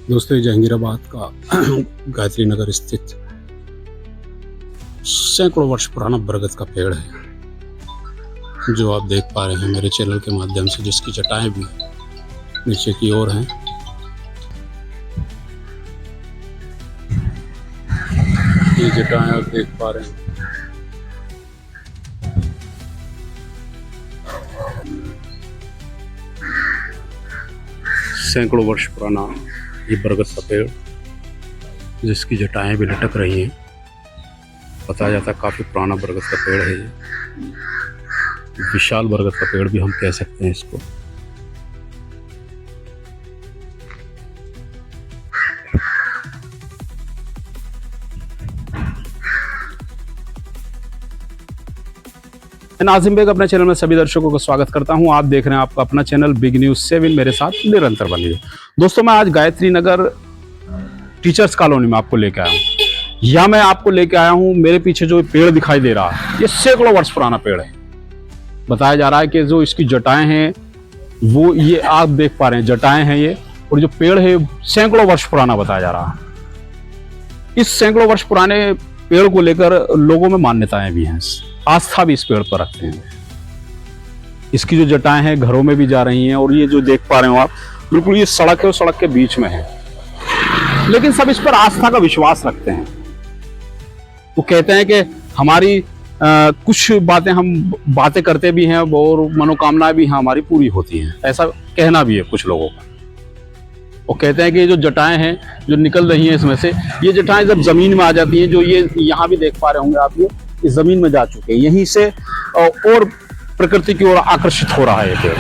दोस्तों, जहांगीराबाद का गायत्री नगर स्थित सैकड़ों वर्ष पुराना बरगद का पेड़ है जो आप देख पा रहे हैं मेरे चैनल के माध्यम से, जिसकी जटाएं भी नीचे की ओर हैं। ये जटाएं आप देख पा रहे हैं। सैकड़ों वर्ष पुराना ये बरगद का पेड़, जिसकी जटाएं भी लटक रही हैं। बताया जाता है काफ़ी पुराना बरगद का पेड़ है ये। विशाल बरगद का पेड़ भी हम कह सकते हैं इसको। नाजिम बेग अपने चैनल में सभी दर्शकों को स्वागत करता हूं। आप देख रहे हैं आपका अपना चैनल बिग न्यूज 7। मेरे साथ निरंतर बनिए। दोस्तों, मैं आज गायत्री नगर टीचर्स कॉलोनी में आपको लेके आया हूं। यहाँ मैं आपको लेके आया हूं, मेरे पीछे जो पेड़ दिखाई दे रहा है ये सैकड़ों वर्ष पुराना पेड़ है। बताया जा रहा है कि जो इसकी जटाएं हैं वो ये आप देख पा रहे हैं, जटाएं हैं ये, और जो पेड़ है सैकड़ों वर्ष पुराना बताया जा रहा है। इस सैकड़ों वर्ष पुराने पेड़ को लेकर लोगों में मान्यताएं भी हैं, आस्था भी इस पेड़ पर रखते हैं। इसकी जो जटाएं हैं घरों में भी जा रही हैं, और ये जो देख पा रहे हो आप, बिल्कुल ये सड़क है और सड़क के बीच में है, लेकिन सब इस पर आस्था का विश्वास रखते हैं। वो कहते हैं कि हमारी कुछ बातें हम बातें करते भी हैं और मनोकामनाएं भी हमारी पूरी होती हैं, ऐसा कहना भी है कुछ लोगों का। वो कहते हैं कि ये जो जटाएं हैं जो निकल रही हैं इसमें से, ये जटाएं जब जमीन में आ जाती हैं, जो ये यहाँ भी देख पा रहे होंगे आप, ये इस जमीन में जा चुके हैं, यहीं से और प्रकृति की ओर आकर्षित हो रहा है ये पेड़।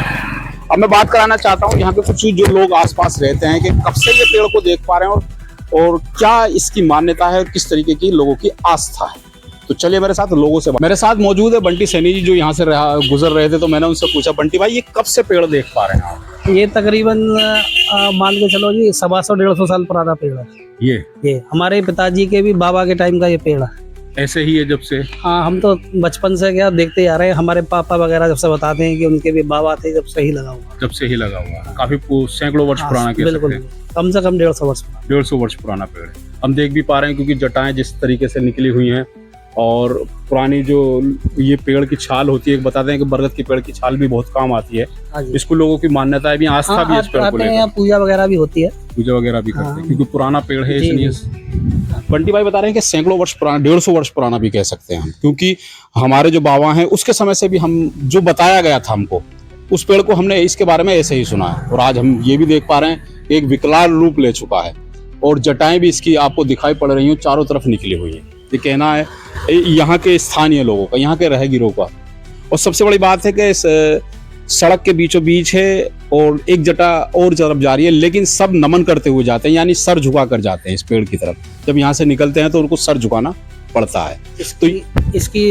अब मैं बात कराना चाहता हूँ यहाँ पे कुछ जो लोग आसपास रहते हैं कि कब से ये पेड़ को देख पा रहे हैं और क्या इसकी मान्यता है और किस तरीके की लोगों की आस्था है। तो चलिए मेरे साथ लोगों से मेरे साथ मौजूद है बंटी सैनी जी, जो यहाँ से गुजर रहे थे। तो मैंने उनसे पूछा, बंटी भाई ये कब से पेड़ देख पा रहे हैं आप? ये तकरीबन मान के चलो जी 125-150 साल पुराना पेड़ है। ये हमारे पिताजी के भी बाबा के टाइम का ये पेड़ है। ऐसे ही है जब से? हाँ, हम तो बचपन से क्या देखते आ रहे हैं। हमारे पापा वगैरह जब से बताते हैं कि उनके भी बाबा थे, जब से ही लगा हुआ। जब से ही लगा हुआ, काफी सैकड़ों वर्ष पुराना। बिल्कुल, कम से कम 150 वर्ष 150 वर्ष पुराना पेड़ है। हम देख भी पा रहे हैं क्योंकि जटाएं जिस तरीके से निकली हुई हैं, और पुरानी जो ये पेड़ की छाल होती है, बताते हैं कि बरगद के पेड़ की छाल भी बहुत काम आती है। इसको लोगों की मान्यता भी, आस्था भी इस पेड़ को लेकर। पूजा वगैरह भी होती है, पूजा वगैरह भी करते हैं क्योंकि पुराना पेड़ है, इसलिए। बंटी भाई बता रहे हैं कि सैकड़ों वर्ष पुराना, 150 वर्ष पुराना भी कह सकते हैं हम, क्योंकि हमारे जो बाबा हैं उसके समय से भी हम जो बताया गया था हमको, उस पेड़ को हमने इसके बारे में ऐसे ही सुना है। और आज हम ये भी देख पा रहे हैं एक विकराल रूप ले चुका है, और जटाएं भी इसकी आपको दिखाई पड़ रही हैं, चारों तरफ निकली हुई है। ये कहना है यहाँ के स्थानीय लोगों का, यहाँ के रहगीरों का। और सबसे बड़ी बात है कि सड़क के बीचों बीच है और एक जटा और तरफ जा रही है, लेकिन सब नमन करते हुए जाते हैं, यानी सर झुका कर जाते हैं इस पेड़ की तरफ। जब यहाँ से निकलते हैं तो उनको सर झुकाना पड़ता है। तो इसकी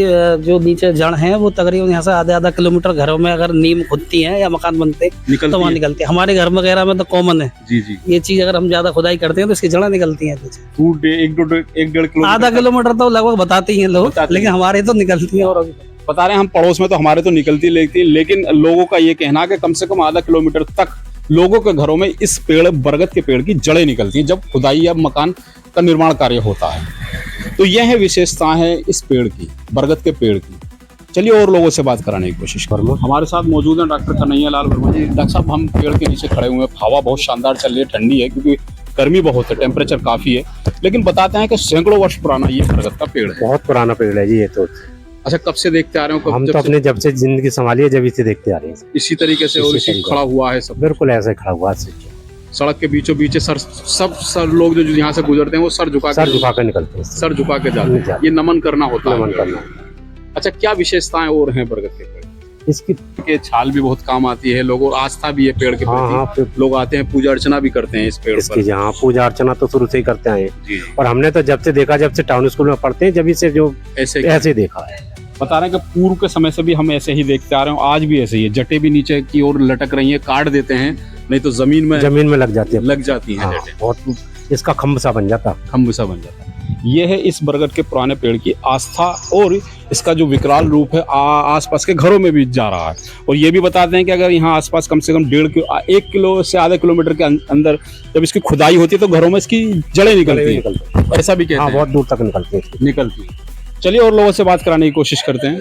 जो नीचे जड़ है वो तकरीबन यहाँ से आधा किलोमीटर घरों में अगर नीम खुदती है या मकान बनते तो वहाँ निकलती है। हमारे घर वगैरह में तो कॉमन है जी जी, ये चीज। अगर हम ज्यादा खुदाई करते हैं तो इसकी जड़ें निकलती हैं। 1-1.5 किलोमीटर, आधा किलोमीटर तो लगभग बताते ही हैं लोग, लेकिन हमारे तो निकलती है। और बता रहे हैं हम पड़ोस में तो हमारे तो निकलती लेती, लेकिन लोगों का ये कहना कि कम से कम आधा किलोमीटर तक लोगों के घरों में इस पेड़, बरगद के पेड़ की जड़ें निकलती हैं जब खुदाई या मकान का निर्माण कार्य होता है। तो यह है विशेषता है इस पेड़ की, बरगद के पेड़ की। चलिए और लोगों से बात कराने की कोशिश कर लो। हमारे साथ मौजूद हैं डॉक्टर कन्हैया लाल वर्मा जी। डॉक्टर साहब, हम पेड़ के नीचे खड़े हुए हैं, हवा बहुत शानदार चल रही है, ठंडी है क्योंकि गर्मी बहुत है, टेम्परेचर काफी है, लेकिन बताते हैं कि सैकड़ों वर्ष पुराना ये बरगद का पेड़ है। बहुत पुराना पेड़ है जी ये तो। अच्छा, कब से देखते आ रहे हो? हम तो अपने जब से जिंदगी संभाली है जब इसे देखते आ रहे हैं इसी तरीके से, और इसी खड़ा हुआ है सब। बिल्कुल ऐसे खड़ा हुआ है। सड़क के बीचों बीच सब लोग जो यहाँ से गुजरते हैं वो सर झुका कर निकलते हैं, सर झुका के जाते हैं। ये नमन करना होता है, नमन करना। अच्छा, क्या विशेषताएं और हैं बरगद के पेड़? इसकी के छाल भी बहुत काम आती है, लोगों और आस्था भी है पेड़ के प्रति। लोग आते हैं, पूजा अर्चना भी करते हैं इस पेड़ पर। जहाँ पूजा अर्चना तो शुरू से ही करते आए, और हमने तो जब से देखा, जब से टाउन स्कूल में पढ़ते हैं, जब से जो ऐसे देखा है। बता रहे हैं कि पूर्व के समय से भी हम ऐसे ही देखते आ रहे हैं, आज भी ऐसे ही है। जटे भी नीचे की ओर लटक रही है, काट देते हैं, नहीं तो जमीन में लग जाती है जटें। बहुत, इसका खम्भ सा बन जाता। खम्भ सा बन जाता। ये है इस बरगद के पुराने पेड़ की आस्था, और इसका जो विकराल रूप है आसपास के घरों में भी जा रहा है। और ये भी बताते हैं कि अगर यहाँ आसपास कम से कम 1 किलो से आधे किलोमीटर के अंदर जब इसकी खुदाई होती है तो घरों में इसकी जड़ें निकलती हैं, ऐसा भी कहते हाँ, हैं। बहुत दूर तक निकलते हैं। निकलती है। चलिए और लोगों से बात कराने की कोशिश करते हैं।